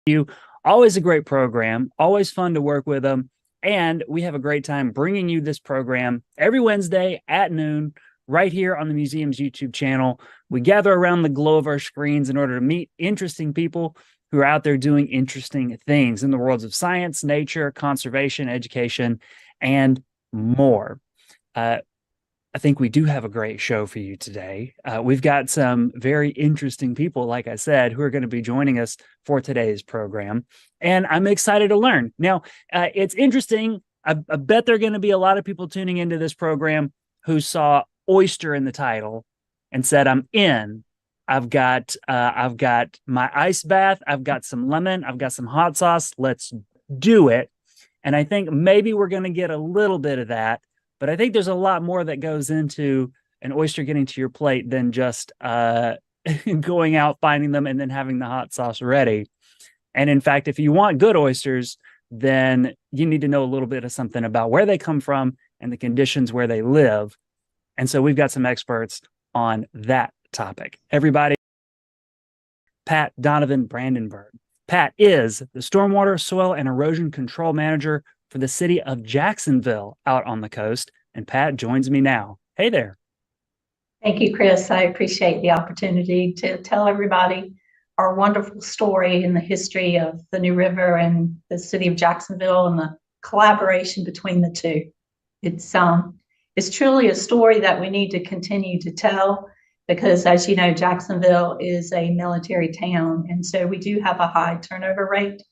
you. Always a great program, always fun to work with them. And we have a great time bringing you this program every Wednesday at noon, right here on the museum's YouTube channel. We gather around the glow of our screens in order to meet interesting people who are out there doing interesting things in the worlds of science, nature, conservation, education, and more. I think we do have a great show for you today. We've got some very interesting people, like I said, who are going to be joining us for today's program. And I'm excited to learn. Now, it's interesting. I bet there are going to be a lot of people tuning into this program who saw oyster in the title and said, I'm in. I've got my ice bath. I've got some lemon. I've got some hot sauce. Let's do it. And I think maybe we're going to get a little bit of that. But I think there's a lot more that goes into an oyster getting to your plate than just going out, finding them, and then having the hot sauce ready. And in fact, if you want good oysters, then you need to know a little bit of something about where they come from and the conditions where they live. And so we've got some experts on that topic. Everybody, Pat Donovan-Brandenburg. Pat is the Stormwater, Soil, and Erosion Control Manager for the city of Jacksonville out on the coast. And Pat joins me now. Hey there. Thank you, Chris. I appreciate the opportunity to tell everybody our wonderful story in the history of the New River and the city of Jacksonville and the collaboration between the two. It's truly a story that we need to continue to tell because, as you know, Jacksonville is a military town, and so we do have a high turnover rate.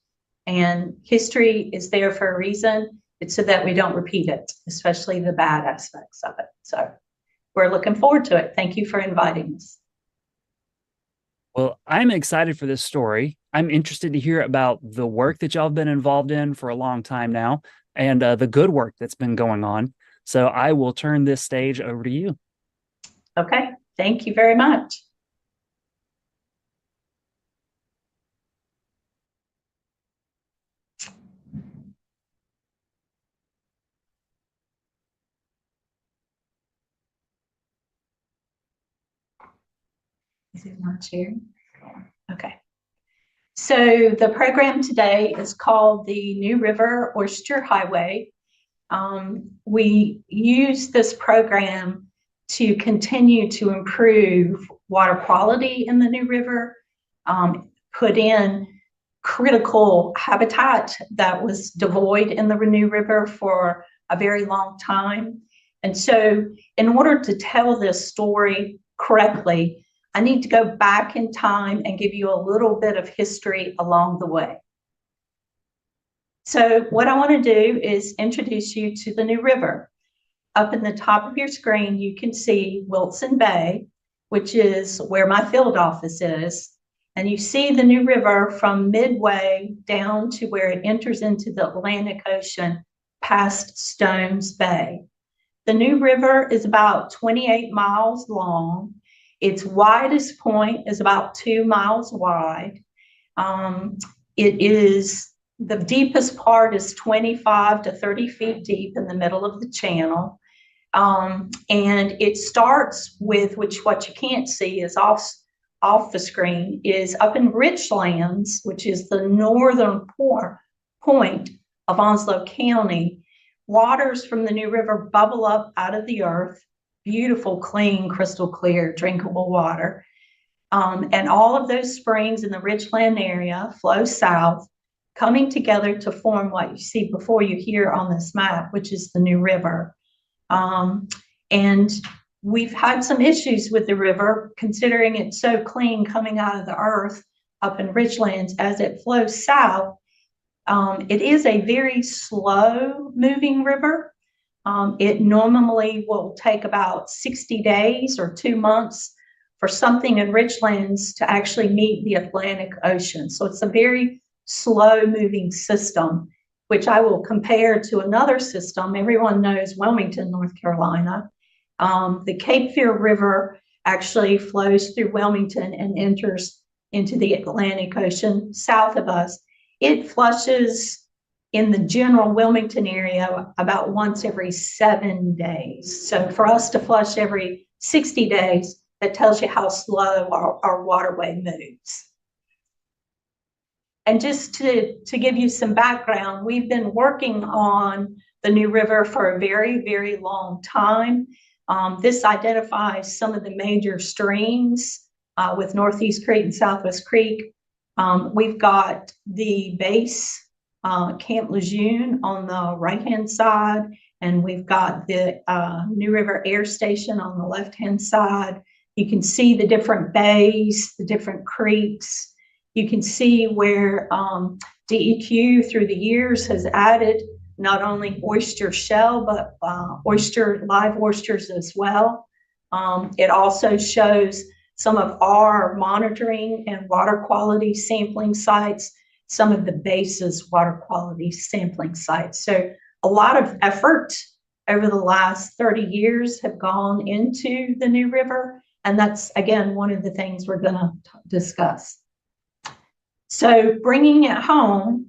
And history is there for a reason. It's so that we don't repeat it, especially the bad aspects of it. So we're looking forward to it. Thank you for inviting us. Well, I'm excited for this story. I'm interested to hear about the work that y'all have been involved in for a long time now and the good work that's been going on. So I will turn this stage over to you. Okay. Thank you very much. Is it not sharing? Okay. So the program today is called the New River Oyster Highway. We use this program to continue to improve water quality in the New River, put in critical habitat that was devoid in the New River for a very long time. And so in order to tell this story correctly, I need to go back in time and give you a little bit of history along the way. So what I want to do is introduce you to the New River. Up in the top of your screen, you can see Wilson Bay, which is where my field office is. And you see the New River from midway down to where it enters into the Atlantic Ocean past Stones Bay. The New River is about 28 miles long. Its widest point is about 2 miles wide. The deepest part is 25 to 30 feet deep in the middle of the channel. And it starts with, what you can't see is off the screen, is up in Richlands, which is the northern point of Onslow County. Waters from the New River bubble up out of the earth. Beautiful, clean, crystal clear, drinkable water. And all of those springs in the Richland area flow south, coming together to form what you see before you here on this map, which is the New River. And we've had some issues with the river, considering it's so clean coming out of the earth up in Richlands as it flows south. It is a very slow moving river. It normally will take about 60 days or 2 months for something in Richlands to actually meet the Atlantic Ocean. So it's a very slow moving system, which I will compare to another system. Everyone knows Wilmington, North Carolina. The Cape Fear River actually flows through Wilmington and enters into the Atlantic Ocean south of us. It flushes in the general Wilmington area about once every 7 days. So for us to flush every 60 days, that tells you how slow our waterway moves. And just to give you some background, we've been working on the New River for a very, very long time. This identifies some of the major streams with Northeast Creek and Southwest Creek. We've got the base, Camp Lejeune, on the right-hand side, and we've got the New River Air Station on the left-hand side. You can see the different bays, the different creeks. You can see where DEQ through the years has added not only oyster shell, but live oysters as well. It also shows some of our monitoring and water quality sampling sites, some of the bases water quality sampling sites. So a lot of effort over the last 30 years have gone into the New River. And that's, again, one of the things we're going to discuss. So bringing it home,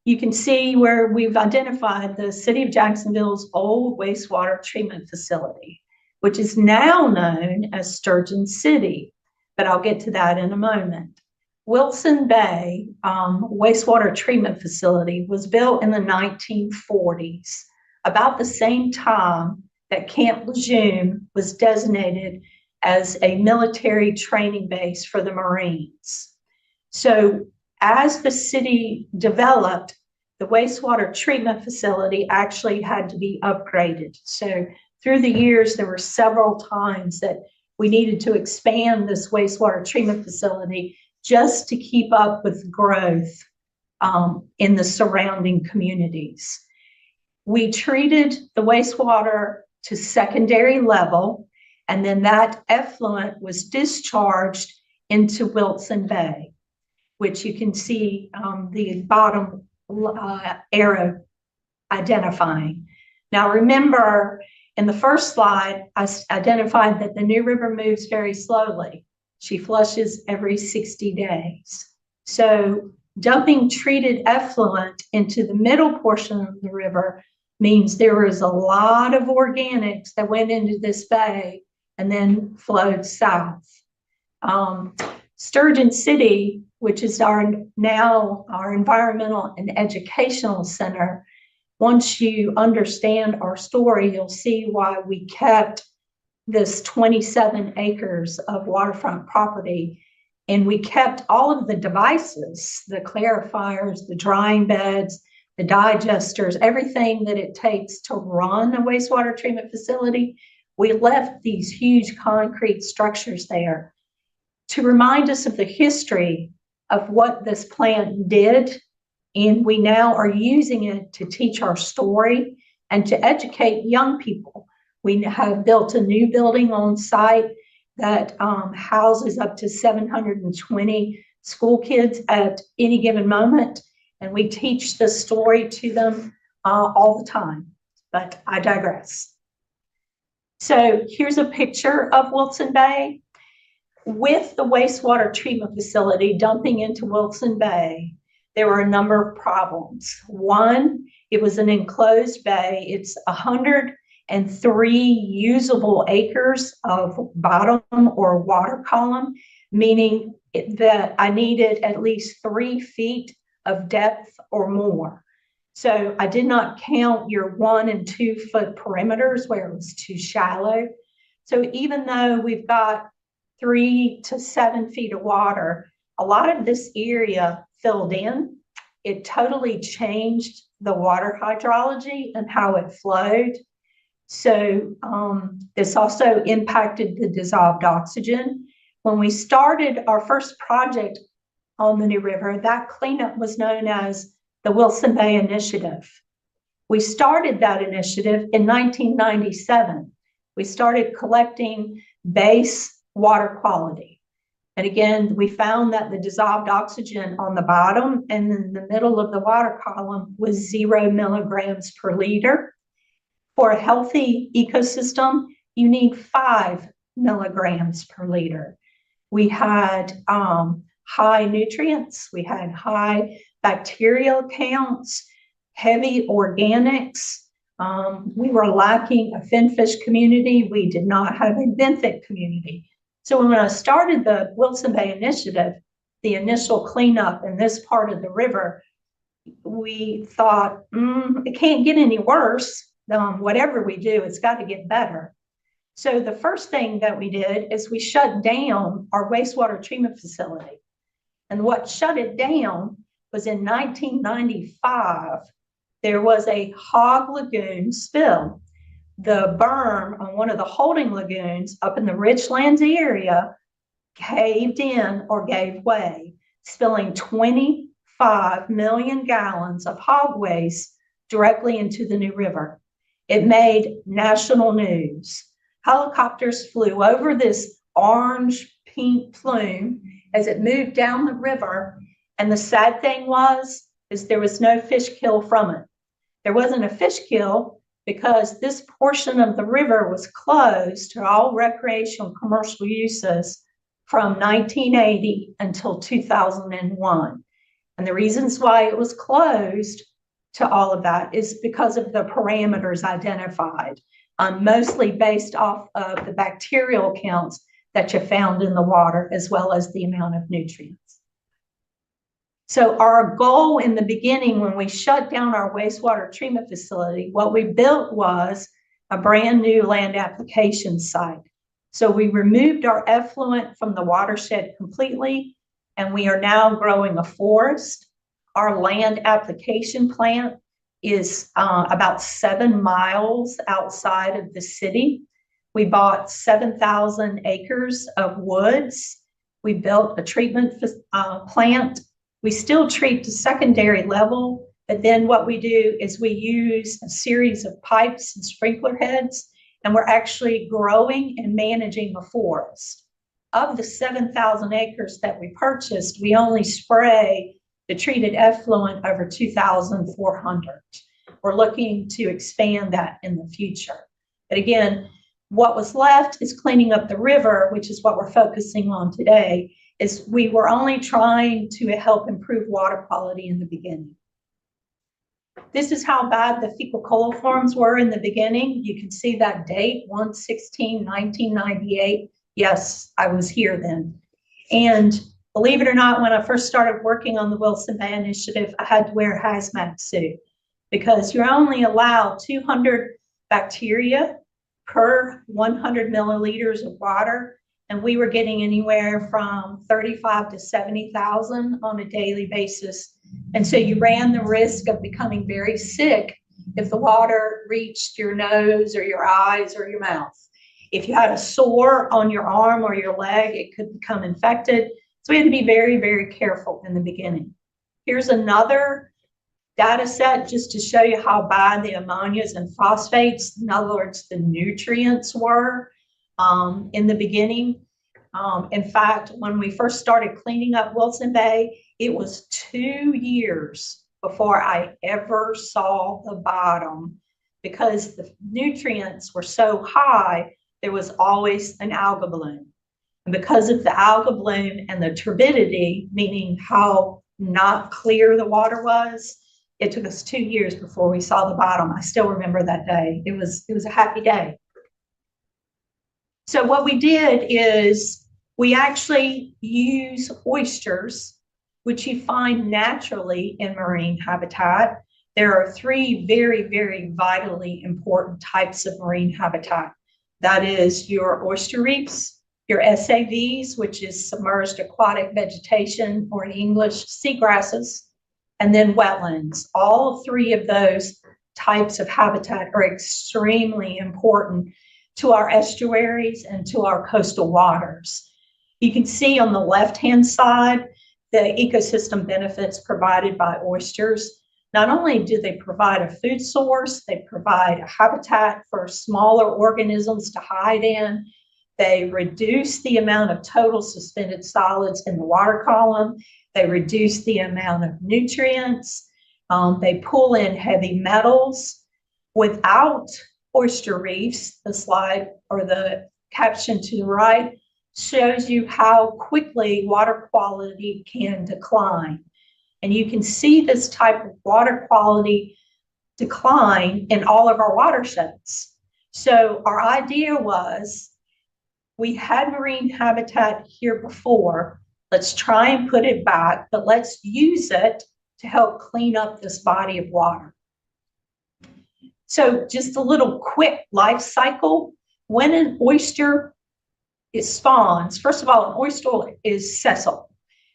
you can see where we've identified the city of Jacksonville's old wastewater treatment facility, which is now known as Sturgeon City, but I'll get to that in a moment. Wilson Bay wastewater treatment facility was built in the 1940s, about the same time that Camp Lejeune was designated as a military training base for the Marines. So as the city developed, the wastewater treatment facility actually had to be upgraded. So through the years, there were several times that we needed to expand this wastewater treatment facility just to keep up with growth in the surrounding communities. We treated the wastewater to secondary level, and then that effluent was discharged into Wilson Bay, which you can see the bottom arrow identifying. Now remember, in the first slide, I identified that the New River moves very slowly. She flushes every 60 days. So dumping treated effluent into the middle portion of the river means there was a lot of organics that went into this bay and then flowed south. Sturgeon City, which is now our environmental and educational center, once you understand our story, you'll see why we kept this 27 acres of waterfront property. And we kept all of the devices, the clarifiers, the drying beds, the digesters, everything that it takes to run a wastewater treatment facility. We left these huge concrete structures there to remind us of the history of what this plant did. And we now are using it to teach our story and to educate young people. We have built a new building on site that houses up to 720 school kids at any given moment. And we teach the story to them all the time, but I digress. So here's a picture of Wilson Bay. With the wastewater treatment facility dumping into Wilson Bay, there were a number of problems. One, it was an enclosed bay. It's 103 usable acres of bottom or water column, meaning that I needed at least 3 feet of depth or more. So I did not count your 1 and 2 foot perimeters where it was too shallow. So even though we've got 3 to 7 feet of water, a lot of this area filled in. It totally changed the water hydrology and how it flowed. So this also impacted the dissolved oxygen. When we started our first project on the New River, that cleanup was known as the Wilson Bay Initiative. We started that initiative in 1997. We started collecting base water quality. And again, we found that the dissolved oxygen on the bottom and in the middle of the water column was 0 milligrams per liter. For a healthy ecosystem, you need 5 milligrams per liter. We had high nutrients, we had high bacterial counts, heavy organics. We were lacking a finfish community. We did not have a benthic community. So when I started the Wilson Bay Initiative, the initial cleanup in this part of the river, we thought, it can't get any worse. Whatever we do, it's got to get better. So the first thing that we did is we shut down our wastewater treatment facility. And what shut it down was in 1995, there was a hog lagoon spill. The berm on one of the holding lagoons up in the Richlands area caved in or gave way, spilling 25 million gallons of hog waste directly into the New River. It made national news. Helicopters flew over this orange-pink plume as it moved down the river. And the sad thing is there was no fish kill from it. There wasn't a fish kill because this portion of the river was closed to all recreational commercial uses from 1980 until 2001. And the reasons why it was closed to all of that is because of the parameters identified, mostly based off of the bacterial counts that you found in the water, as well as the amount of nutrients. So our goal in the beginning, when we shut down our wastewater treatment facility, what we built was a brand new land application site. So we removed our effluent from the watershed completely, and we are now growing a forest. Our land application plant is about 7 miles outside of the city. We bought 7,000 acres of woods. We built a treatment plant. We still treat the secondary level, but then what we do is we use a series of pipes and sprinkler heads, and we're actually growing and managing a forest. Of the 7,000 acres that we purchased, we only spray the treated effluent over 2,400. We're looking to expand that in the future. But again, what was left is cleaning up the river, which is what we're focusing on today, is we were only trying to help improve water quality in the beginning. This is how bad the fecal coliforms were in the beginning. You can see that date, 1/16/1998. Yes, I was here then. And believe it or not, when I first started working on the Wilson Bay Initiative, I had to wear a hazmat suit because you're only allowed 200 bacteria per 100 milliliters of water. And we were getting anywhere from 35 to 70,000 on a daily basis. And so you ran the risk of becoming very sick if the water reached your nose or your eyes or your mouth. If you had a sore on your arm or your leg, it could become infected. So we had to be very, very careful in the beginning. Here's another data set just to show you how bad the ammonias and phosphates, in other words, the nutrients were in the beginning. In fact, when we first started cleaning up Wilson Bay, it was 2 years before I ever saw the bottom because the nutrients were so high, there was always an algal bloom. And because of the algal bloom and the turbidity, meaning how not clear the water was, it took us 2 years before we saw the bottom. I still remember that day. It was a happy day. So what we did is we actually use oysters, which you find naturally in marine habitat. There are 3 very, very vitally important types of marine habitat. That is your oyster reefs, your SAVs, which is submerged aquatic vegetation, or in English, seagrasses, and then wetlands. All 3 of those types of habitat are extremely important to our estuaries and to our coastal waters. You can see on the left-hand side the ecosystem benefits provided by oysters. Not only do they provide a food source, they provide a habitat for smaller organisms to hide in. They reduce the amount of total suspended solids in the water column. They reduce the amount of nutrients. They pull in heavy metals. Without oyster reefs, the slide or the caption to the right shows you how quickly water quality can decline. And you can see this type of water quality decline in all of our watersheds. So our idea was we had marine habitat here before. Let's try and put it back, but let's use it to help clean up this body of water. So just a little quick life cycle. When an oyster spawns, first of all, an oyster is sessile,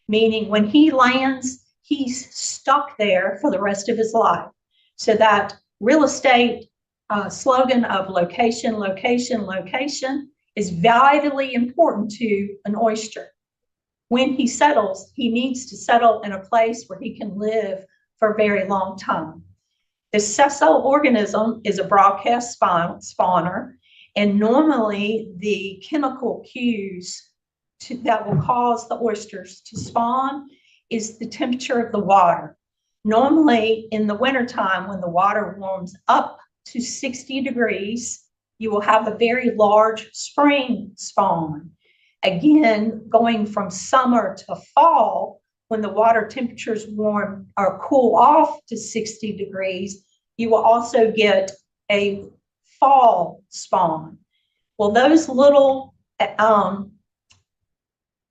meaning when he lands, he's stuck there for the rest of his life. So that real estate slogan of location, location, location is vitally important to an oyster. When he settles, he needs to settle in a place where he can live for a very long time. The sessile organism is a broadcast spawner, and normally the chemical cues that will cause the oysters to spawn is the temperature of the water. Normally in the wintertime, when the water warms up to 60 degrees, you will have a very large spring spawn. Again, going from summer to fall, when the water temperatures warm or cool off to 60 degrees, you will also get a fall spawn. Well, those little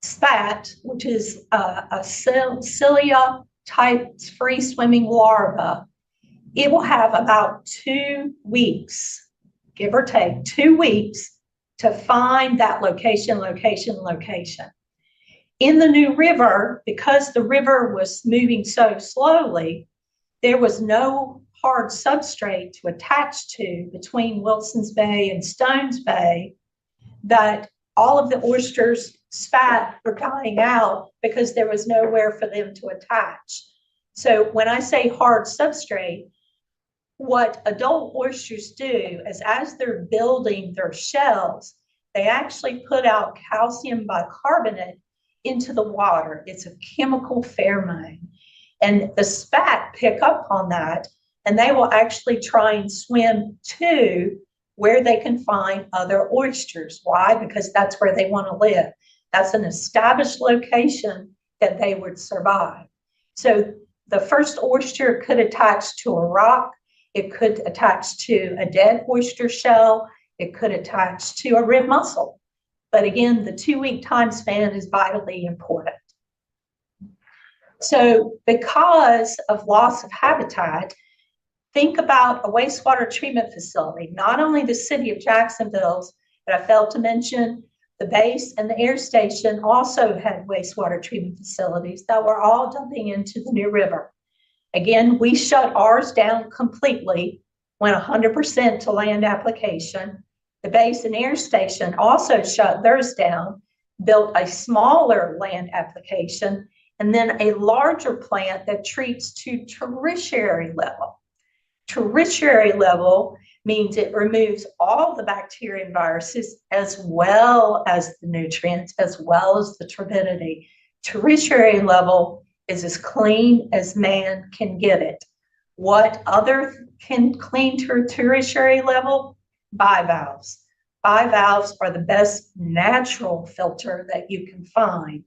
spat, which is a cilia type free swimming larva, it will have about 2 weeks, give or take 2 weeks, to find that location, location, location. In the new river, because the river was moving so slowly, there was no hard substrate to attach to between Wilson's Bay and Stones Bay, that all of the oysters spat were dying out because there was nowhere for them to attach. So when I say hard substrate, what adult oysters do is as they're building their shells, they actually put out calcium bicarbonate into the water. It's a chemical pheromone. And the spat pick up on that, and they will actually try and swim to where they can find other oysters. Why? Because that's where they want to live. That's an established location that they would survive. So the first oyster could attach to a rock. It could attach to a dead oyster shell. It could attach to a rib mussel. But again, the 2-week time span is vitally important. So because of loss of habitat, think about a wastewater treatment facility. Not only the city of Jacksonville's, but I failed to mention the base and the air station also had wastewater treatment facilities that were all dumping into the New River. Again, we shut ours down completely, went 100% to land application. The base and air station also shut theirs down, built a smaller land application, and then a larger plant that treats to tertiary level. Tertiary level means it removes all the bacteria and viruses as well as the nutrients, as well as the turbidity. Tertiary level is as clean as man can get it. What other can clean to tertiary level? Bivalves. Bivalves are the best natural filter that you can find.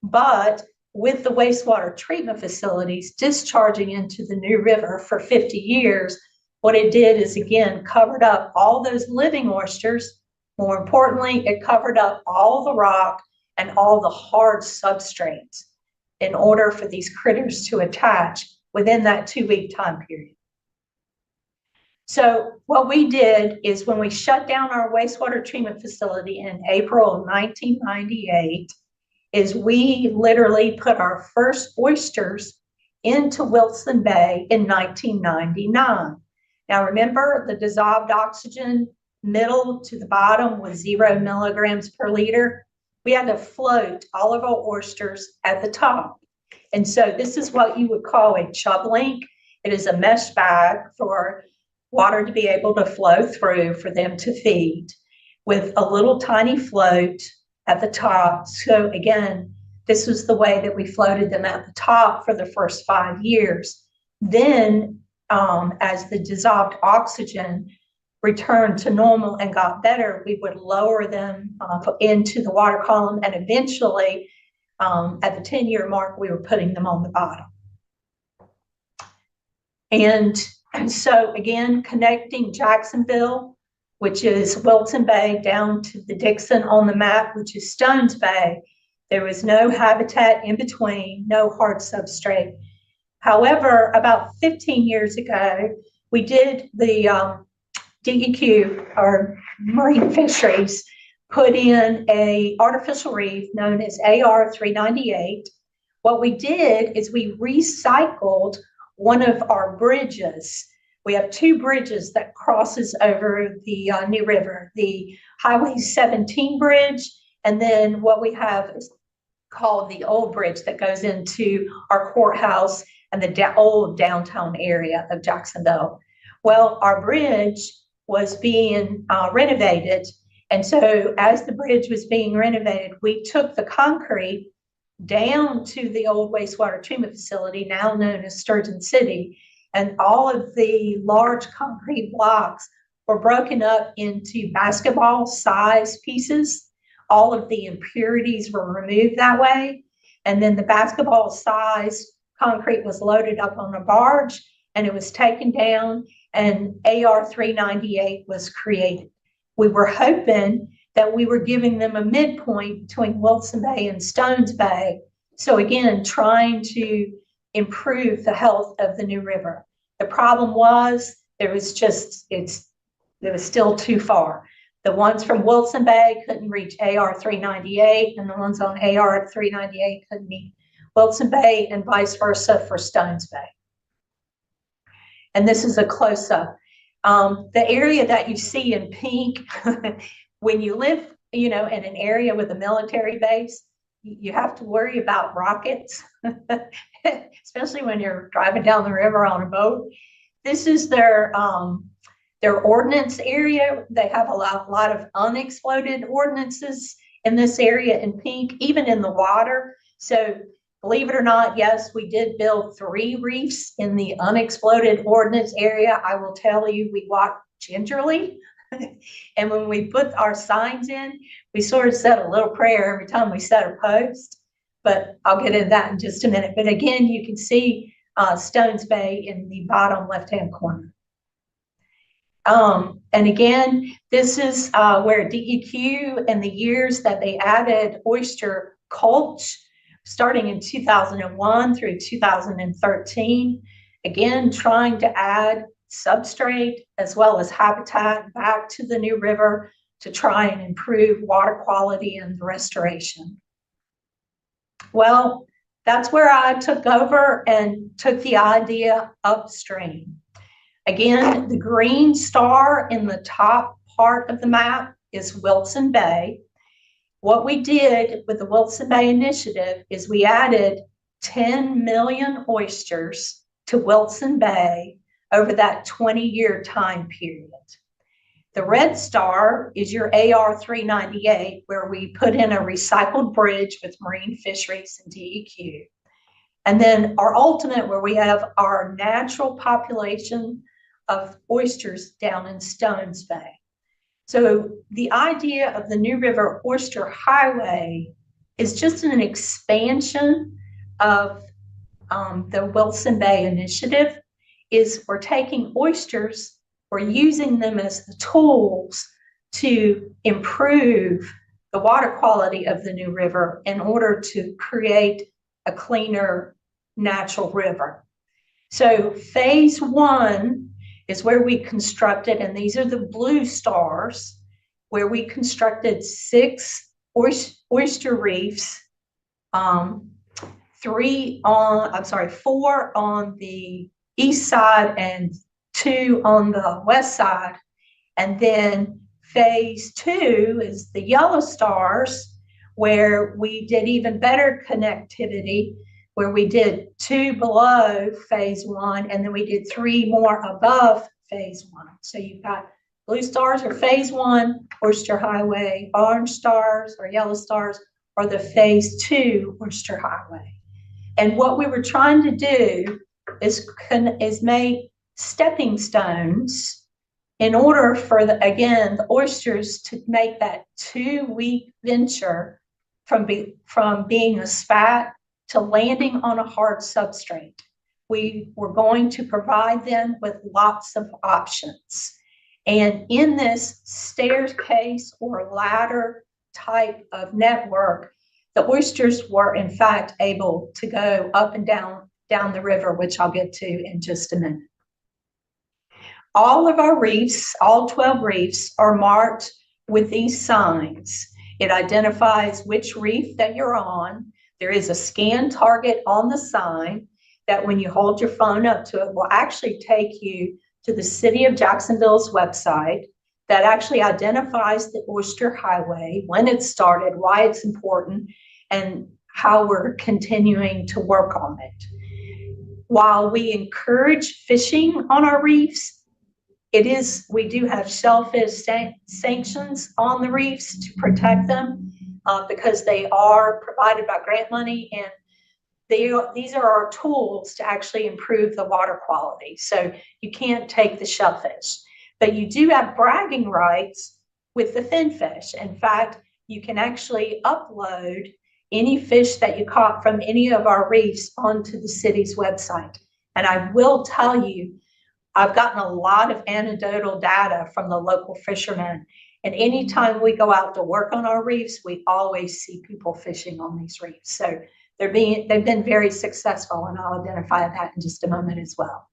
But with the wastewater treatment facilities discharging into the New River for 50 years, what it did is, again, covered up all those living oysters. More importantly, it covered up all the rock and all the hard substrates in order for these critters to attach within that 2-week time period. So what we did is when we shut down our wastewater treatment facility in April of 1998, is we literally put our first oysters into Wilson Bay in 1999. Now remember, the dissolved oxygen middle to the bottom was 0 milligrams per liter. We had to float all of our oysters at the top. And so this is what you would call a chub link. It is a mesh bag for water to be able to flow through for them to feed with a little tiny float at the top. So again, this was the way that we floated them at the top for the first 5 years. Then as the dissolved oxygen returned to normal and got better, we would lower them into the water column, and eventually at the 10-year mark, we were putting them on the bottom. And so again, connecting Jacksonville, which is Wilson Bay, down to the Dixon on the map, which is Stones Bay, There was no habitat in between, no hard substrate. However, about 15 years ago, we did the DEQ, or marine fisheries, put in a artificial reef known as AR 398. What we did is we recycled one of our bridges. We have two bridges that crosses over the New River, the Highway 17 bridge, and then what we have is called the old bridge that goes into our courthouse and the old downtown area of Jacksonville. Well, our bridge was being renovated. And so as the bridge was being renovated, we took the concrete down to the old wastewater treatment facility, now known as Sturgeon City. And all of the large concrete blocks were broken up into basketball size pieces. All of the impurities were removed that way. And then the basketball size concrete was loaded up on a barge and it was taken down, and AR 398 was created. We were hoping that we were giving them a midpoint between Wilson Bay and Stones Bay. So again, trying to improve the health of the New River. The problem was it was still too far. The ones from Wilson Bay couldn't reach AR 398, and the ones on AR 398 couldn't meet Wilson Bay, and vice versa for Stones Bay. And this is a close-up. The area that you see in pink, when you live, in an area with a military base, you have to worry about rockets, especially when you're driving down the river on a boat. This is their ordnance area. They have a lot of unexploded ordnances in this area in pink, even in the water. So believe it or not, yes, we did build 3 reefs in the unexploded ordnance area. I will tell you, we walked gingerly. And when we put our signs in, we sort of said a little prayer every time we set a post. But I'll get into that in just a minute. But again, you can see Stones Bay in the bottom left-hand corner. And again, this is where DEQ, in the years that they added oyster culch, starting in 2001 through 2013, again, trying to add substrate as well as habitat back to the New River to try and improve water quality and restoration. Well, that's where I took over and took the idea upstream. Again, the green star in the top part of the map is Wilson Bay. What we did with the Wilson Bay Initiative is we added 10 million oysters to Wilson Bay over that 20-year time period. The red star is your AR 398, where we put in a recycled bridge with marine fisheries and DEQ. And then our ultimate, where we have our natural population of oysters down in Stones Bay. So the idea of the New River Oyster Highway is just an expansion of the Wilson Bay Initiative. Is we're taking oysters, we're using them as the tools to improve the water quality of the New River in order to create a cleaner natural river. So phase 1 is where we constructed, and these are the blue stars, where we constructed 6 oyster reefs, 4 on the east side and 2 on the west side. And then phase 2 is the yellow stars, where we did even better connectivity, where we did 2 below phase 1, and then we did 3 more above phase 1. So you've got blue stars are phase 1, Oyster Highway, orange stars or yellow stars are the phase 2 Oyster Highway. And what we were trying to do is make stepping stones in order for the oysters to make that 2-week venture from being a spat to landing on a hard substrate. We were going to provide them with lots of options. And in this staircase or ladder type of network, the oysters were in fact able to go up and down the river, which I'll get to in just a minute. All of our reefs, all 12 reefs, are marked with these signs. It identifies which reef that you're on. There is a scan target on the sign that when you hold your phone up to it will actually take you to the City of Jacksonville's website that actually identifies the Oyster Highway, when it started, why it's important, and how we're continuing to work on it. While we encourage fishing on our reefs, we do have shellfish sanctions on the reefs to protect them because they are provided by grant money, and these are our tools to actually improve the water quality. So you can't take the shellfish, but you do have bragging rights with the finfish. In fact, you can actually upload any fish that you caught from any of our reefs onto the city's website. And I will tell you, I've gotten a lot of anecdotal data from the local fishermen. And anytime we go out to work on our reefs, we always see people fishing on these reefs. So they've been very successful, and I'll identify that in just a moment as well.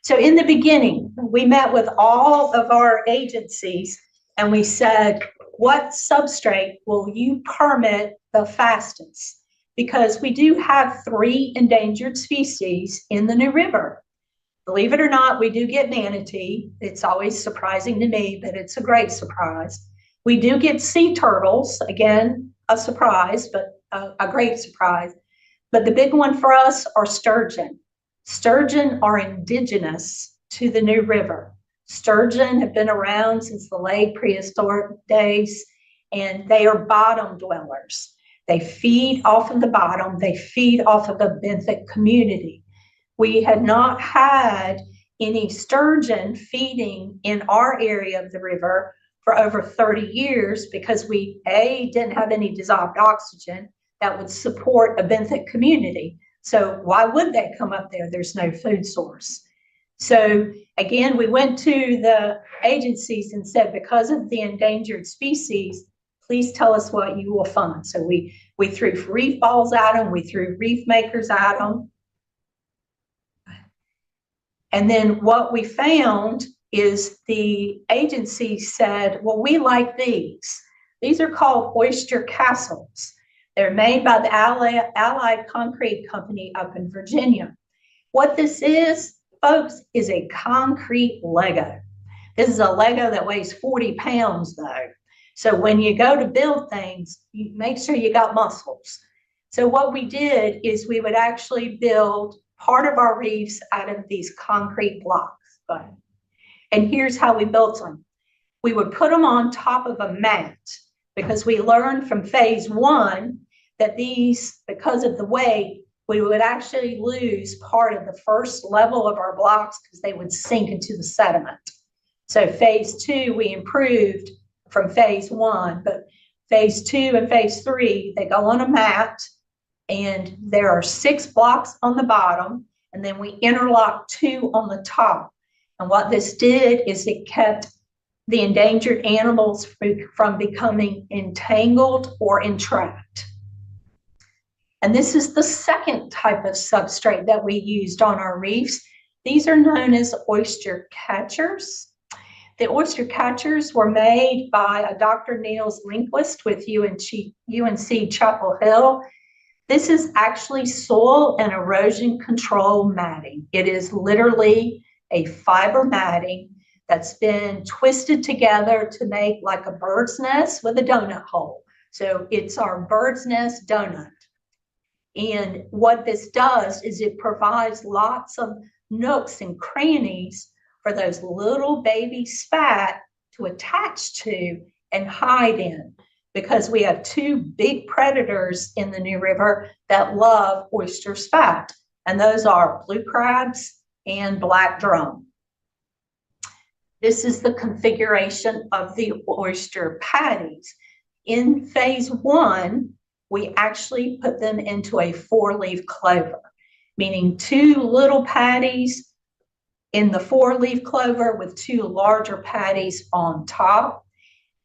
So in the beginning, we met with all of our agencies and we said, what substrate will you permit the fastest? Because we do have 3 endangered species in the New River. Believe it or not, we do get manatee. It's always surprising to me, but it's a great surprise. We do get sea turtles, again, a surprise, but a great surprise. But the big one for us are sturgeon. Sturgeon are indigenous to the New River. Sturgeon have been around since the late prehistoric days, and they are bottom dwellers. They feed off of the bottom. They feed off of the benthic community. We had not had any sturgeon feeding in our area of the river for over 30 years because we, A, didn't have any dissolved oxygen that would support a benthic community. So why would they come up there? There's no food source. So again, we went to the agencies and said, because of the endangered species, please tell us what you will fund. So we threw reef balls at them, we threw reef makers at them. And then what we found is the agency said, well, we like these. These are called oyster castles. They're made by the Allied Concrete Company up in Virginia. What this is, folks, is a concrete Lego. This is a Lego that weighs 40 pounds, though. So when you go to build things, you make sure you got muscles. So what we did is we would actually build part of our reefs out of these concrete blocks. And here's how we built them. We would put them on top of a mat because we learned from phase 1 that these, because of the weight, we would actually lose part of the first level of our blocks because they would sink into the sediment. So phase 2, we improved from phase 1, but phase 2 and phase 3, they go on a mat, and there are 6 blocks on the bottom, and then we interlock 2 on the top. And what this did is it kept the endangered animals from becoming entangled or entrapped. And this is the second type of substrate that we used on our reefs. These are known as oyster catchers. The oyster catchers were made by a Dr. Niels Lindquist with UNC Chapel Hill. This is actually soil and erosion control matting. It is literally a fiber matting that's been twisted together to make like a bird's nest with a donut hole. So it's our bird's nest donut. And what this does is it provides lots of nooks and crannies for those little baby spat to attach to and hide in, because we have 2 big predators in the New River that love oyster spat, and those are blue crabs and black drum. This is the configuration of the oyster patties. In phase 1, we actually put them into a 4-leaf clover, meaning 2 little patties in the 4-leaf clover with 2 larger patties on top.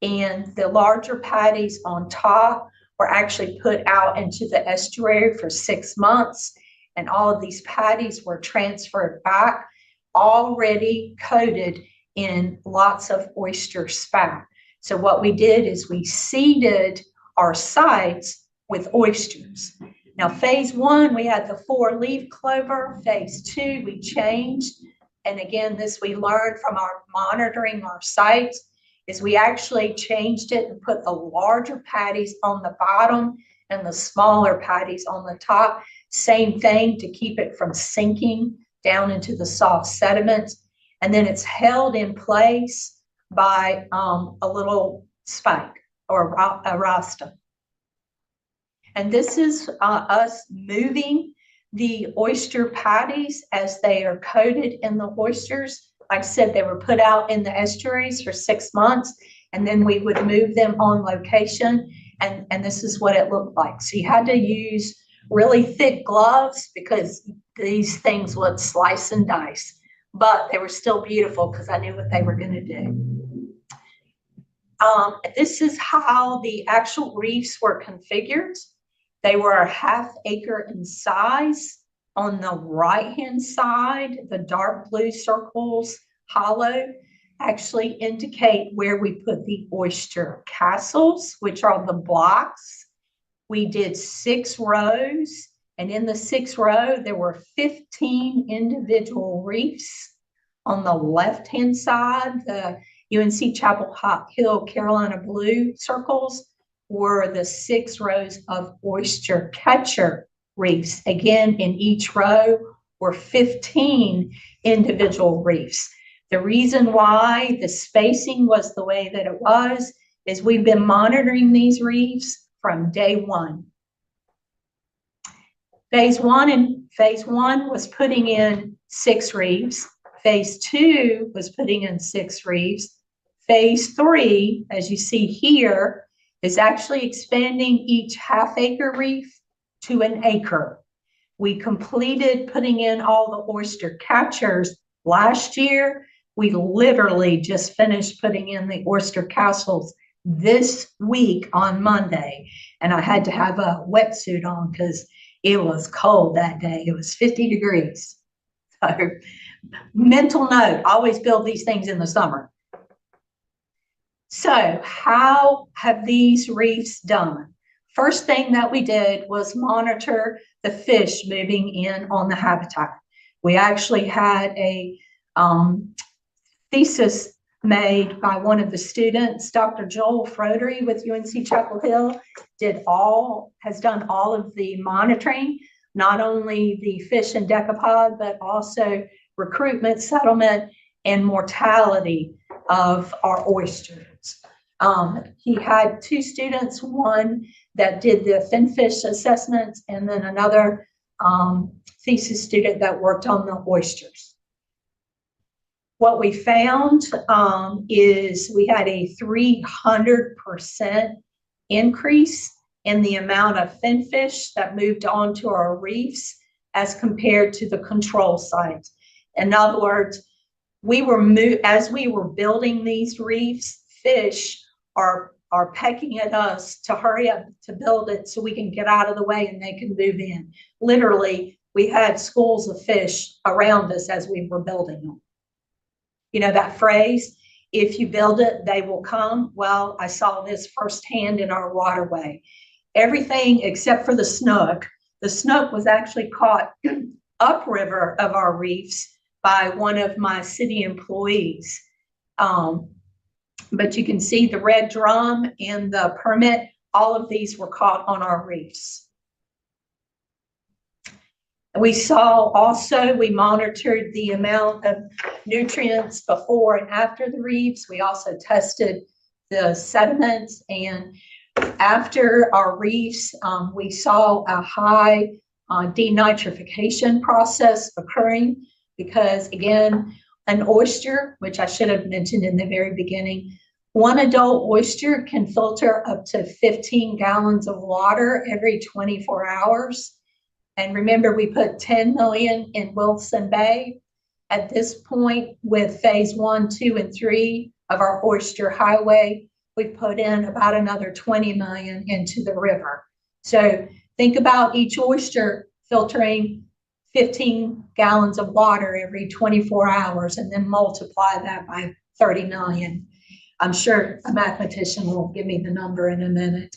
And the larger patties on top were actually put out into the estuary for 6 months, and all of these patties were transferred back, already coated in lots of oyster spat. So what we did is we seeded our sites with oysters. Now, phase 1, we had the 4-leaf clover. Phase 2, we changed. And again, this we learned from our monitoring our sites, is we actually changed it and put the larger patties on the bottom and the smaller patties on the top. Same thing to keep it from sinking down into the soft sediments. And then it's held in place by a little spike or a rasta. And this is us moving the oyster patties as they are coated in the oysters. Like I said, they were put out in the estuaries for 6 months, and then we would move them on location, and this is what it looked like. So you had to use really thick gloves because these things would slice and dice, but they were still beautiful because I knew what they were going to do. This is how the actual reefs were configured. They were a ½ acre in size. On the right-hand side, the dark blue circles, hollow, actually indicate where we put the oyster castles, which are the blocks. We did 6 rows, and in the 6th row, there were 15 individual reefs. On the left-hand side, the UNC Chapel Hill Carolina blue circles were the 6 rows of oyster catcher reefs. Again, in each row were 15 individual reefs. The reason why the spacing was the way that it was is we've been monitoring these reefs from day 1. Phase 1 was putting in 6 reefs. Phase 2 was putting in 6 reefs. Phase 3, as you see here, is actually expanding each ½ acre reef to 1 acre. We completed putting in all the oyster catchers last year. We literally just finished putting in the oyster castles this week on Monday, and I had to have a wetsuit on because it was cold that day. It was 50 degrees. So, mental note, always build these things in the summer. So how have these reefs done? First thing that we did was monitor the fish moving in on the habitat. We actually had a thesis made by one of the students, Dr. Joel Frodery with UNC Chapel Hill, has done all of the monitoring, not only the fish and decapod, but also recruitment, settlement, and mortality of our oysters. He had 2 students, one that did the finfish assessments, and then another thesis student that worked on the oysters. What we found is we had a 300% increase in the amount of finfish that moved onto our reefs as compared to the control sites. In other words, as we were building these reefs, fish are pecking at us to hurry up to build it so we can get out of the way and they can move in. Literally, we had schools of fish around us as we were building them. You know that phrase, if you build it, they will come. Well, I saw this firsthand in our waterway. Everything except for the snook. The snook was actually caught upriver of our reefs by one of my city employees. But you can see the red drum and the permit, all of these were caught on our reefs. We saw also, we monitored the amount of nutrients before and after the reefs. We also tested the sediments, and after our reefs, we saw a high denitrification process occurring because, again, an oyster, which I should have mentioned in the very beginning, one adult oyster can filter up to 15 gallons of water every 24 hours. And remember, we put 10 million in Wilson Bay. At this point, with phase 1, 2, and 3 of our Oyster Highway, we've put in about another 20 million into the river. So think about each oyster filtering 15 gallons of water every 24 hours and then multiply that by 30 million. I'm sure a mathematician will give me the number in a minute.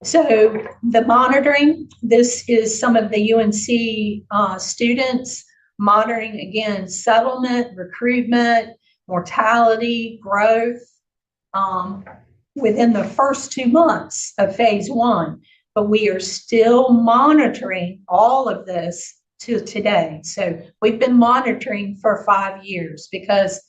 So the monitoring, this is some of the UNC students monitoring, again, settlement, recruitment, mortality, growth within the first 2 months of phase one. But we are still monitoring all of this to today. So we've been monitoring for 5 years because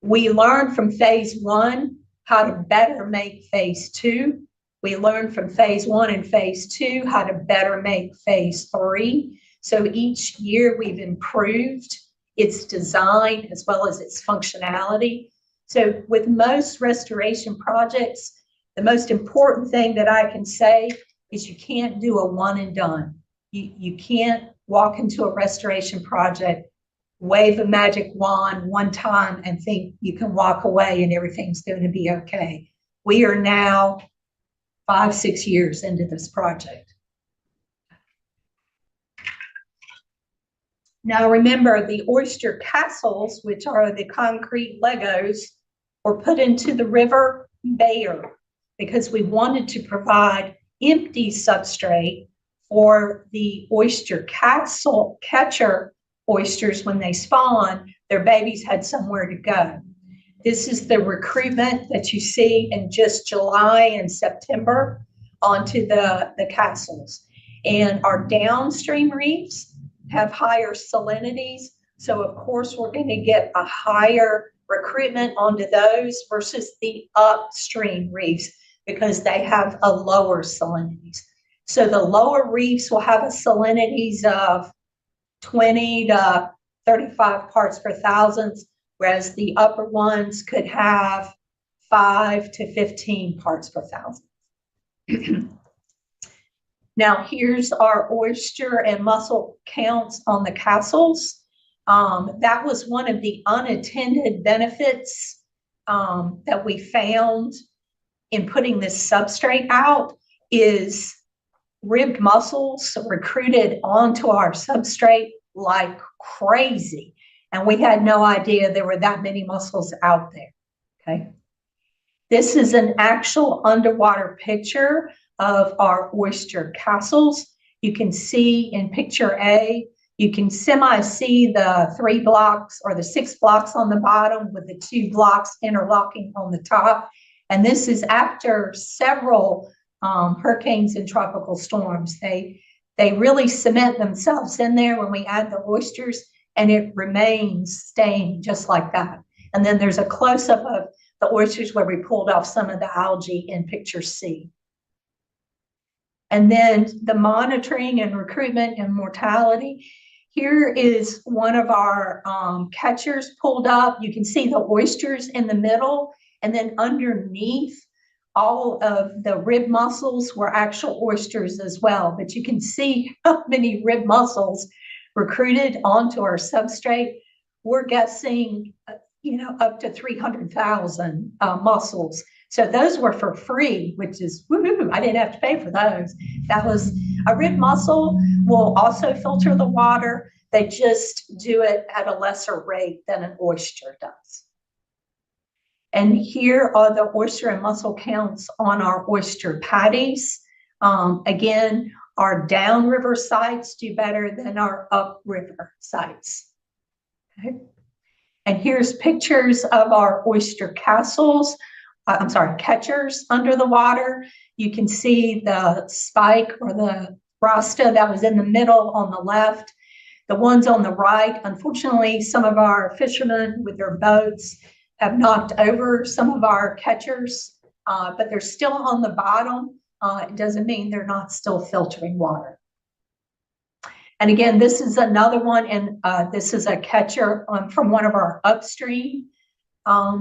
we learned from phase one how to better make phase two. We learned from phase one and phase two how to better make phase three. So each year we've improved its design as well as its functionality. So with most restoration projects, the most important thing that I can say is you can't do a one and done. You can't walk into a restoration project, wave a magic wand one time and think you can walk away and everything's going to be okay. We are now 5-6 years into this project. Now remember, the oyster castles, which are the concrete Legos, were put into the river bare because we wanted to provide empty substrate for the oyster castle catcher oysters. When they spawn, their babies had somewhere to go. This is the recruitment that you see in just July and September onto the castles. And our downstream reefs have higher salinities. So of course, we're going to get a higher recruitment onto those versus the upstream reefs because they have a lower salinities. So the lower reefs will have a salinities of 20 to 35 parts per thousand, whereas the upper ones could have 5 to 15 parts per thousand. Now here's our oyster and mussel counts on the castles. That was one of the unattended benefits that we found in putting this substrate out is ribbed mussels recruited onto our substrate like crazy. And we had no idea there were that many mussels out there, okay? This is an actual underwater picture of our oyster castles. You can see in picture A, you can see the 3 blocks or the 6 blocks on the bottom with the 2 blocks interlocking on the top. And this is after several hurricanes and tropical storms. They really cement themselves in there when we add the oysters, and it remains staying just like that. And then there's a close-up of the oysters where we pulled off some of the algae in picture C. And then the monitoring and recruitment and mortality. Here is one of our catchers pulled up. You can see the oysters in the middle, and then underneath all of the rib mussels were actual oysters as well. But you can see how many rib mussels recruited onto our substrate. We're guessing, up to 300,000 mussels. So those were for free, which is woohoo! I didn't have to pay for those. That was a rib mussel will also filter the water. They just do it at a lesser rate than an oyster does. And here are the oyster and mussel counts on our oyster patties. Again, our downriver sites do better than our upriver sites. Okay. And here's pictures of our oyster castles. Catchers under the water. You can see the spike or the rasta that was in the middle on the left. The ones on the right, unfortunately, some of our fishermen with their boats have knocked over some of our catchers, but they're still on the bottom. It doesn't mean they're not still filtering water. And again, this is another one, and this is a catcher from one of our upstream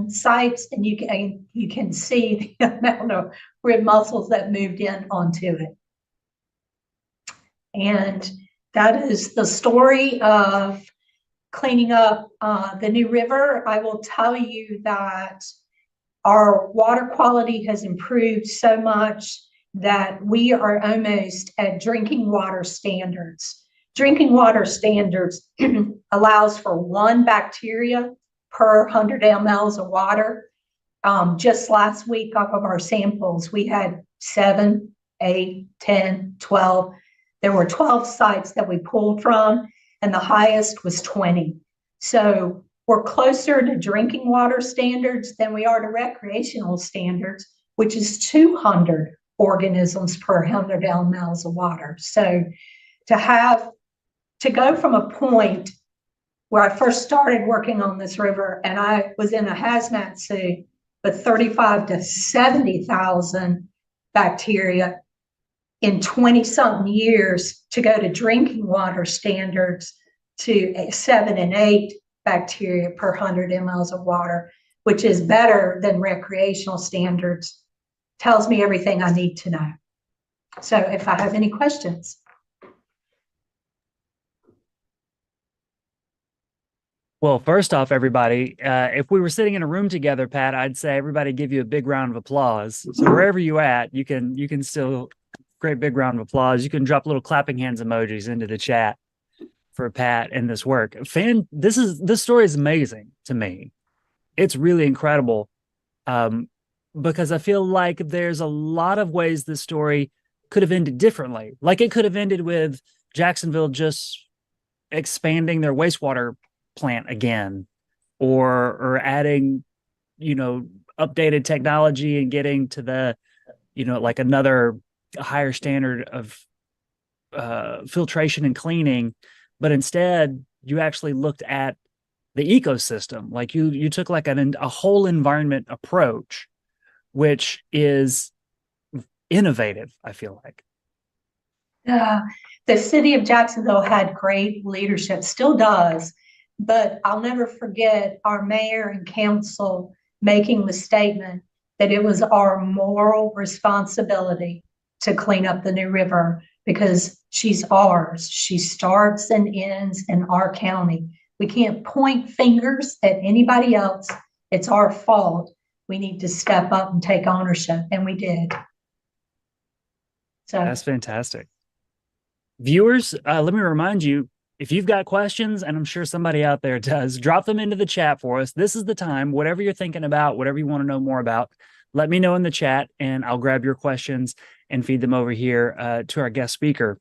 sites, and you can see the amount of rib mussels that moved in onto it. And that is the story of cleaning up the New River. I will tell you that Our water quality has improved so much that we are almost at drinking water standards. Drinking water standards allows for 1 bacteria per 100 mLs of water. Just last week, off of our samples, we had 7, 8, 10, 12. There were 12 sites that we pulled from, and the highest was 20. So we're closer to drinking water standards than we are to recreational standards, which is 200 organisms per 100 mLs of water. So to go from a point where I first started working on this river and I was in a hazmat suit with 35 to 70,000 bacteria in 20-something years to go to drinking water standards to 7 and 8 bacteria per 100 mLs of water, which is better than recreational standards, tells me everything I need to know. So if I have any questions. Well, first off, everybody, if we were sitting in a room together, Pat, I'd say everybody give you a big round of applause. So wherever you at, you can still great big round of applause. You can drop little clapping hands emojis into the chat for Pat and this work. This story is amazing to me. It's really incredible, because I feel like there's a lot of ways this story could have ended differently. Like it could have ended with Jacksonville just expanding their wastewater plant again, or adding, updated technology and getting to the, like another higher standard of filtration and cleaning. But instead, you actually looked at the ecosystem. Like you took like a whole environment approach, which is innovative, I feel like. The city of Jacksonville had great leadership, still does, but I'll never forget our mayor and council making the statement that it was our moral responsibility to clean up the New River because she's ours. She starts and ends in our county. We can't point fingers at anybody else. It's our fault. We need to step up and take ownership, and we did. So that's fantastic. Viewers, let me remind you, if you've got questions, and I'm sure somebody out there does, drop them into the chat for us. This is the time, whatever you're thinking about, whatever you want to know more about, let me know in the chat and I'll grab your questions and feed them over here to our guest speaker.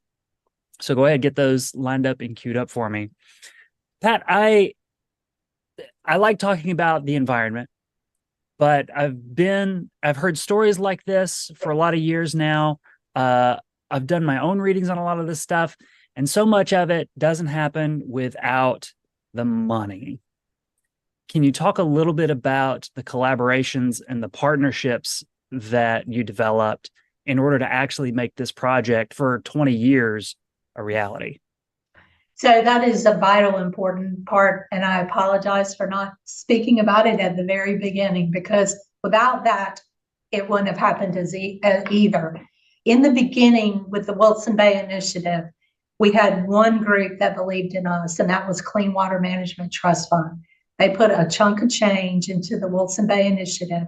So go ahead, get those lined up and queued up for me. Pat, I like talking about the environment, but I've heard stories like this for a lot of years now. I've done my own readings on a lot of this stuff, and so much of it doesn't happen without the money. Can you talk a little bit about the collaborations and the partnerships that you developed in order to actually make this project for 20 years a reality? So that is a vital, important part, and I apologize for not speaking about it at the very beginning, because without that, it wouldn't have happened either. In the beginning, with the Wilson Bay Initiative, we had one group that believed in us, and that was Clean Water Management Trust Fund. They put a chunk of change into the Wilson Bay Initiative,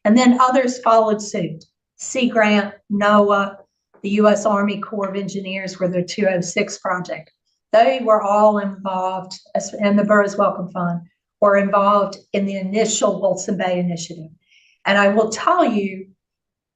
and then others followed suit. Sea Grant, NOAA, the U.S. Army Corps of Engineers were their 206 project. They were all involved, and the Burroughs Welcome Fund were involved in the initial Wilson Bay Initiative. And I will tell you,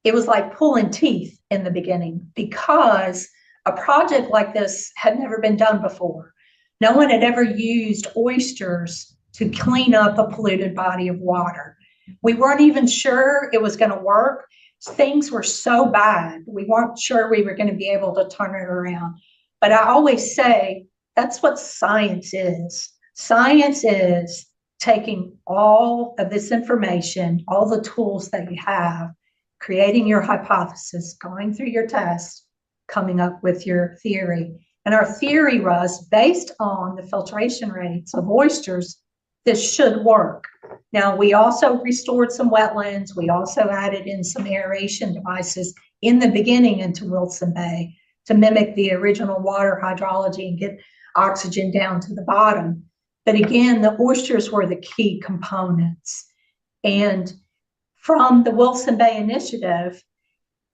it was like pulling teeth in the beginning because a project like this had never been done before. No one had ever used oysters to clean up a polluted body of water. We weren't even sure it was going to work. Things were so bad, we weren't sure we were going to be able to turn it around. But I always say that's what science is. Science is taking all of this information, all the tools that you have, creating your hypothesis, going through your test, coming up with your theory. And our theory was based on the filtration rates of oysters. This should work. Now, we also restored some wetlands. We also added in some aeration devices in the beginning into Wilson Bay to mimic the original water hydrology and get oxygen down to the bottom. But again, the oysters were the key components. And from the Wilson Bay Initiative,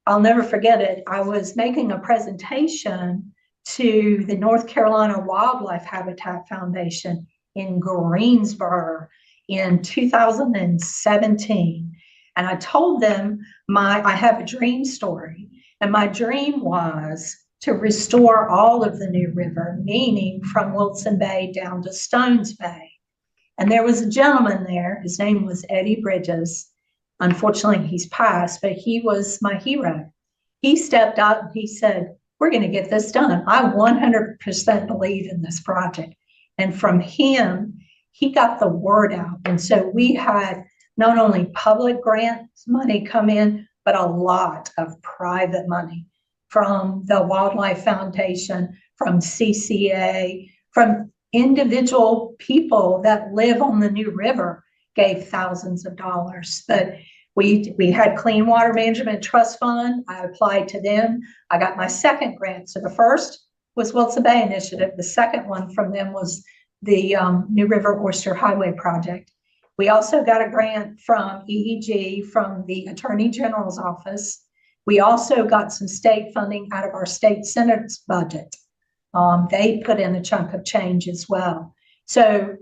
I'll never forget it. I was making a presentation to the North Carolina Wildlife Habitat Foundation in Greensboro in 2017. And I told them I have a dream story. And my dream was to restore all of the New River, meaning from Wilson Bay down to Stones Bay. And there was a gentleman there, his name was Eddie Bridges. Unfortunately, he's passed, but he was my hero. He stepped up and he said, we're going to get this done. I 100% believe in this project. And from him, he got the word out. And so we had not only public grant money come in, but a lot of private money from the Wildlife Foundation, from CCA, from individual people that live on the New River gave thousands of dollars. But we had Clean Water Management Trust Fund. I applied to them. I got my second grant. So the first was Wilson Bay Initiative. The second one from them was the New River Oyster Highway project. We also got a grant from EEG, from the Attorney General's office. We also got some state funding out of our state senate's budget. They put in a chunk of change as well. So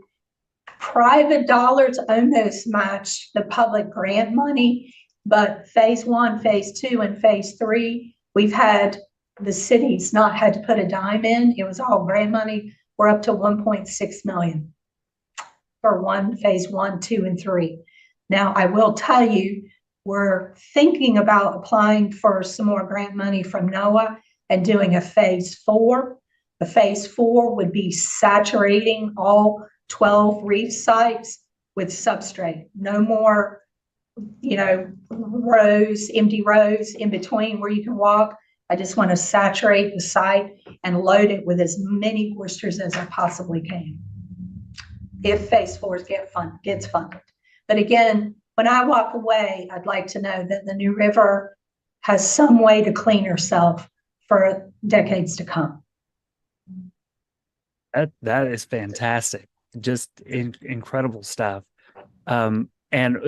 private dollars almost match the public grant money, but phase 1, phase 2, and phase 3, we've had the cities not had to put a dime in. It was all grant money. We're up to 1.6 million for phase 1, 2, and 3. Now, I will tell you, we're thinking about applying for some more grant money from NOAA and doing a phase 4. The phase 4 would be saturating all 12 reef sites with substrate. No more, rows, empty rows in between where you can walk. I just want to saturate the site and load it with as many oysters as I possibly can, if phase 4 gets funded. But again, when I walk away, I'd like to know that the New River has some way to clean herself for decades to come. That is fantastic. Just incredible stuff. And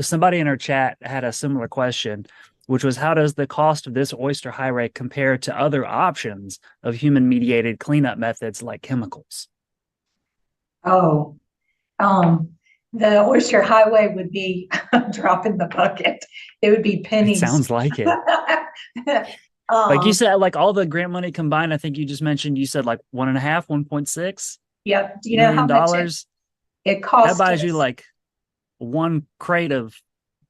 somebody in our chat had a similar question, which was, how does the cost of this oyster highway compare to other options of human-mediated cleanup methods like chemicals? The Oyster Highway would be a drop in the bucket. It would be pennies. It sounds like it. Like you said, like all the grant money combined, I think you just mentioned, you said like 1.5, 1.6. Yep. Do you know how much it costs? That buys you like one crate of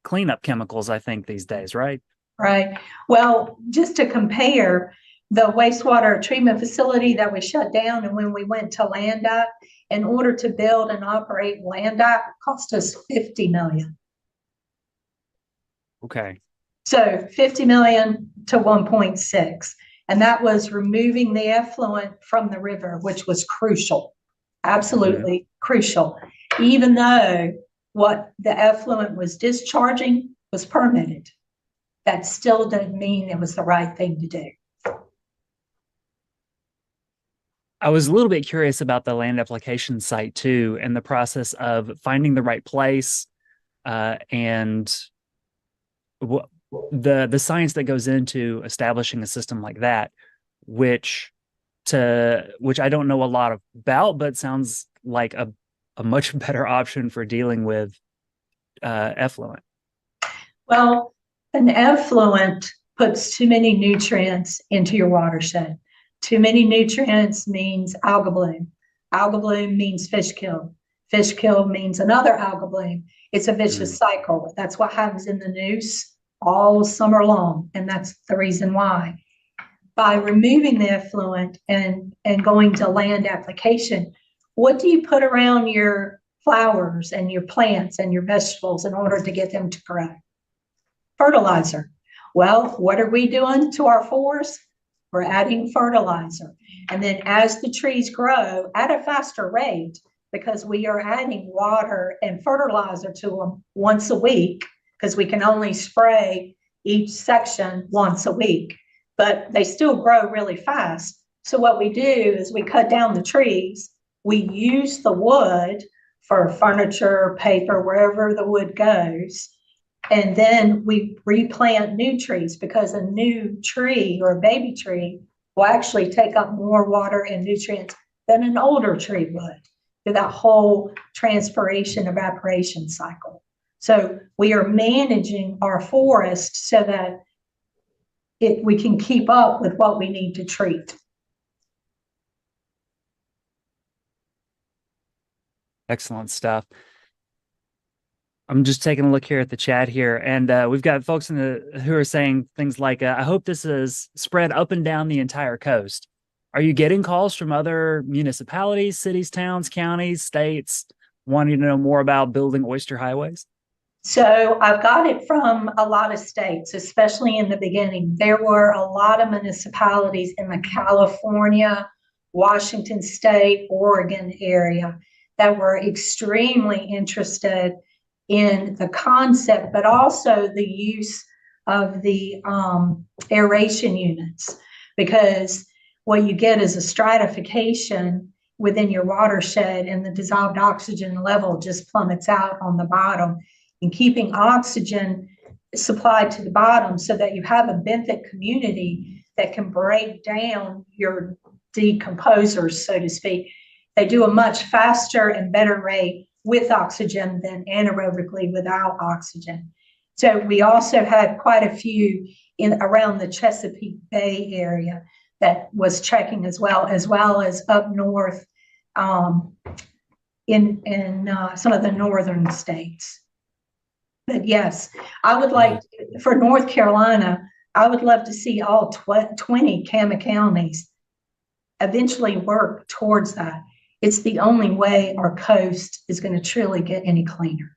cleanup chemicals, I think, these days, right? Right. Well, just to compare, the wastewater treatment facility that we shut down, and when we went to land up, in order to build and operate land up, cost us $50 million. Okay. So 50 million to 1.6. And that was removing the effluent from the river, which was crucial, absolutely crucial, even though what the effluent was discharging was permitted. That still didn't mean it was the right thing to do. I was a little bit curious about the land application site too, and the process of finding the right place, and the science that goes into establishing a system like that, which I don't know a lot about, but sounds like a much better option for dealing with effluent. Well, an effluent puts too many nutrients into your watershed. Too many nutrients means algal bloom. Algal bloom means fish kill. Fish kill means another algal bloom. It's a vicious cycle. That's what happens in the Neuse all summer long, and that's the reason why. By removing the effluent and going to land application, what do you put around your flowers and your plants and your vegetables in order to get them to grow? Fertilizer. Well, what are we doing to our forests? We're adding fertilizer. And then as the trees grow at a faster rate, because we are adding water and fertilizer to them once a week, because we can only spray each section once a week, but they still grow really fast. So what we do is we cut down the trees, we use the wood for furniture, paper, wherever the wood goes, And then we replant new trees, because a new tree or a baby tree will actually take up more water and nutrients than an older tree would through that whole transpiration evaporation cycle. So we are managing our forest so that we can keep up with what we need to treat. Excellent stuff. I'm just taking a look here at the chat here, and we've got folks who are saying things like, I hope this is spread up and down the entire coast. Are you getting calls from other municipalities, cities, towns, counties, states, wanting to know more about building oyster highways? So I've got it from a lot of states, especially in the beginning. There were a lot of municipalities in the California, Washington State, Oregon area that were extremely interested in the concept, but also the use of the aeration units, because what you get is a stratification within your watershed, and the dissolved oxygen level just plummets out on the bottom, and keeping oxygen supplied to the bottom so that you have a benthic community that can break down your decomposers, so to speak. They do a much faster and better rate with oxygen than anaerobically without oxygen. So we also had quite a few around the Chesapeake Bay area that was checking as well as up north in some of the northern states. But yes, I would like, for North Carolina, I would love to see all 20 CAMA counties eventually work towards that. It's the only way our coast is going to truly get any cleaner.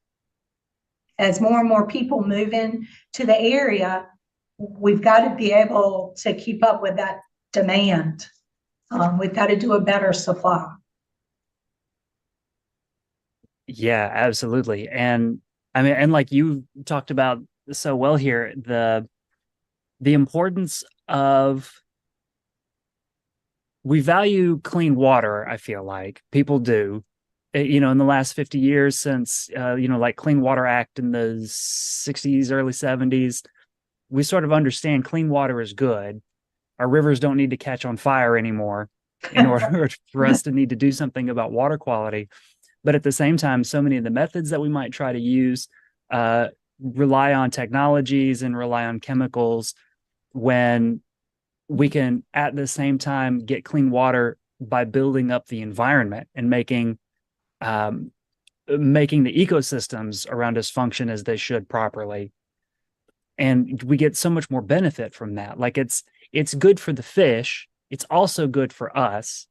As more and more people move in to the area, we've got to be able to keep up with that demand. We've got to do a better supply. Yeah, absolutely. And I mean, and like you talked about so well here, the importance of, we value clean water. I feel like people do, you know, in the last 50 years since, you know, like Clean Water Act in the 60s, early 70s, we sort of understand clean water is good. Our rivers don't need to catch on fire anymore in order for us to need to do something about water quality. But at the same time, so many of the methods that we might try to use rely on technologies and rely on chemicals, when we can at the same time get clean water by building up the environment and making the ecosystems around us function as they should properly. And we get so much more benefit from that. Like it's good for the fish. It's also good for us.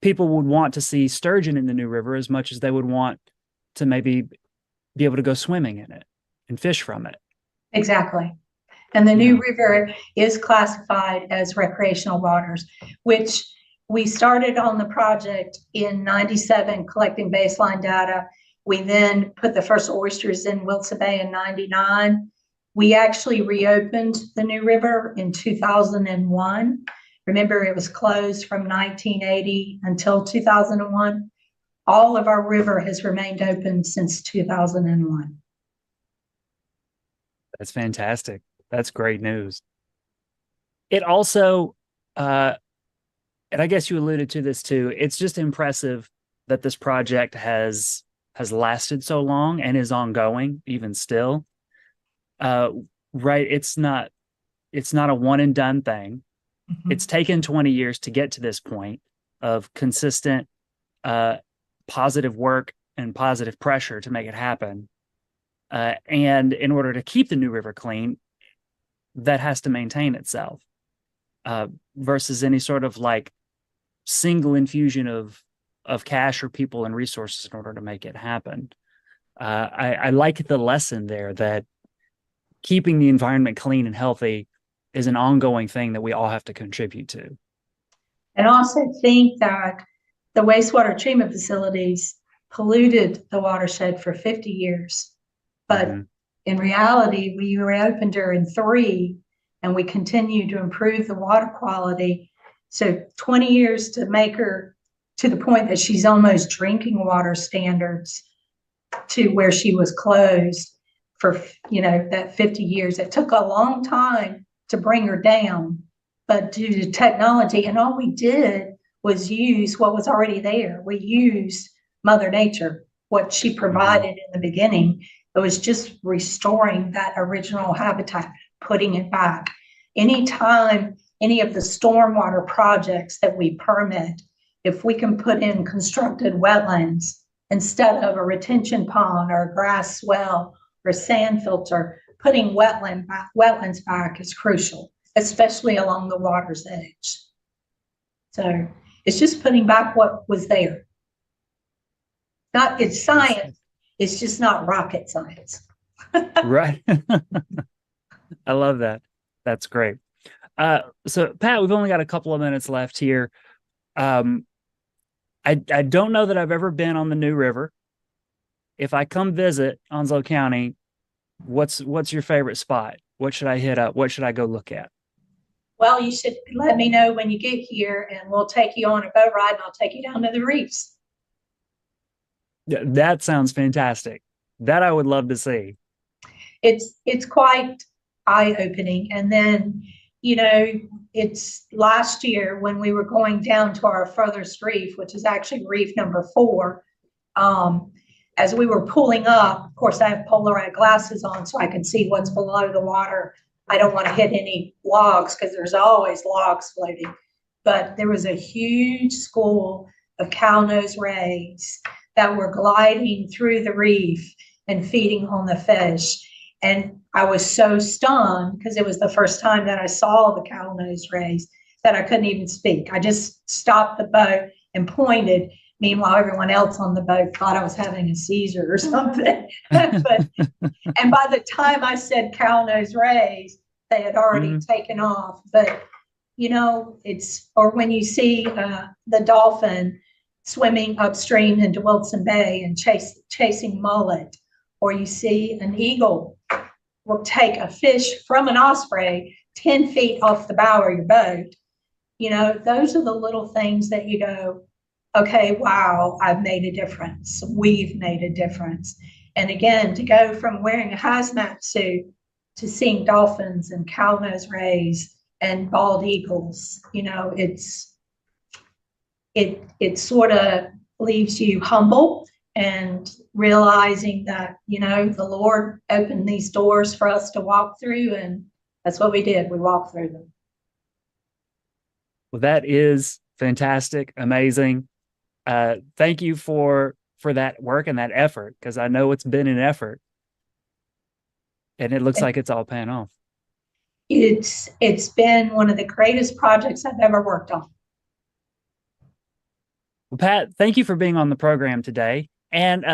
People would want to see sturgeon in the new river as much as they would want to maybe be able to go swimming in it and fish from it. Exactly. And the new river is classified as recreational waters, which we started on the project in '97, collecting baseline data. We then put the first oysters in Wilson Bay in '99. We actually reopened the new river in 2001. Remember, it was closed from 1980 until 2001. All of our river has remained open since 2001. That's fantastic. That's great news. It also, and I guess you alluded to this too, it's just impressive that this project has lasted so long and is ongoing even still. Right. It's not a one and done thing. Mm-hmm. It's taken 20 years to get to this point of consistent, positive work and positive pressure to make it happen. And in order to keep the new river clean, that has to maintain itself, versus any sort of like single infusion of cash or people and resources in order to make it happen. I like the lesson there that keeping the environment clean and healthy is an ongoing thing that we all have to contribute to. And also think that the wastewater treatment facilities polluted the watershed for 50 years. But in reality, we reopened her in 3, and we continue to improve the water quality. So 20 years to make her to the point that she's almost drinking water standards to where she was closed. for, that 50 years. It took a long time to bring her down, but due to technology, and all we did was use what was already there. We used Mother Nature, what she provided in the beginning. It was just restoring that original habitat, putting it back. Anytime any of the stormwater projects that we permit, if we can put in constructed wetlands instead of a retention pond or a grass swell or sand filter, putting wetlands back is crucial, especially along the water's edge. So it's just putting back what was there. It's science. It's just not rocket science. Right. I love that. That's great. So Pat, we've only got a couple of minutes left here. I don't know that I've ever been on the New River. If I come visit Onslow County, what's your favorite spot? What should I hit up? What should I go look at? Well, you should let me know when you get here, and we'll take you on a boat ride, and I'll take you down to the reefs. Yeah, that sounds fantastic. That I would love to see. It's quite eye-opening. And then, it's last year when we were going down to our furthest reef, which is actually reef number 4. As we were pulling up, of course, I have polarized glasses on so I can see what's below the water. I don't want to hit any logs because there's always logs floating. But there was a huge school of cow-nosed rays that were gliding through the reef and feeding on the fish. And I was so stunned because it was the first time that I saw the cow-nosed rays that I couldn't even speak. I just stopped the boat and pointed. Meanwhile, everyone else on the boat thought I was having a seizure or something. And by the time I said cow-nosed rays, they had already taken off. But, or when you see the dolphin swimming upstream into Wilson Bay and chasing mullet, or you see an eagle will take a fish from an osprey 10 feet off the bow of your boat. Those are the little things that you go, okay, wow, I've made a difference. We've made a difference. And again, to go from wearing a hazmat suit to seeing dolphins and cow-nosed rays and bald eagles, it sort of leaves you humble and realizing that, the Lord opened these doors for us to walk through, and that's what we did. We walked through them. Well, that is fantastic, amazing. Thank you for that work and that effort, because I know it's been an effort, and it looks like it's all paying off. It's been one of the greatest projects I've ever worked on. Well, Pat, thank you for being on the program today. And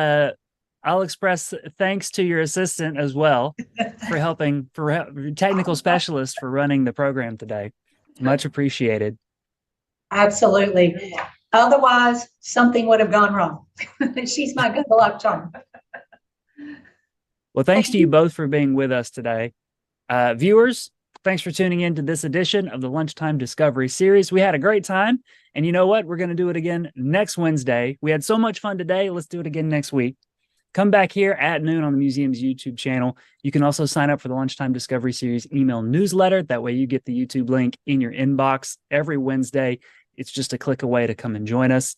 I'll express thanks to your assistant as well for helping, for technical specialist for running the program today. Much appreciated. Absolutely. Otherwise, something would have gone wrong. She's my good luck charm. Well, thanks to you both for being with us today. Viewers, thanks for tuning in to this edition of the Lunchtime Discovery Series. We had a great time. And you know what? We're going to do it again next Wednesday. We had so much fun today. Let's do it again next week. Come back here at noon on the museum's YouTube channel. You can also sign up for the Lunchtime Discovery Series email newsletter. That way you get the YouTube link in your inbox every Wednesday. It's just a click away to come and join us.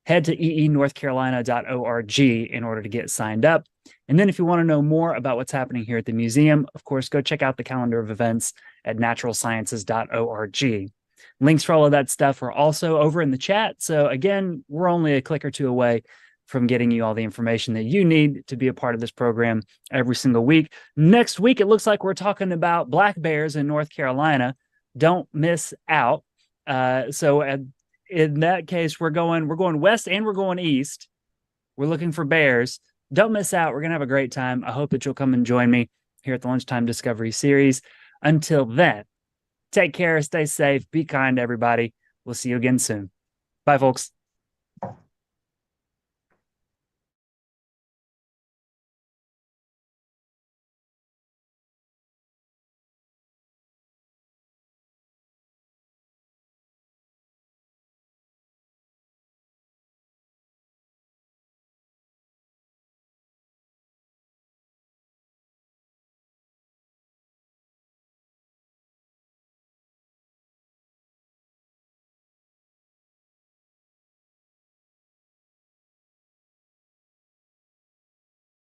Head to eenorthcarolina.org in order to get signed up. And then if you want to know more about what's happening here at the museum, of course, go check out the calendar of events at naturalsciences.org. Links for all of that stuff are also over in the chat. So again, we're only a click or two away from getting you all the information that you need to be a part of this program every single week. Next week, it looks like we're talking about black bears in North Carolina. Don't miss out. In that case, we're going west and we're going east. We're looking for bears. Don't miss out. We're going to have a great time. I hope that you'll come and join me here at the Lunchtime Discovery Series. Until then, take care, stay safe, be kind to everybody. We'll see you again soon. Bye, folks.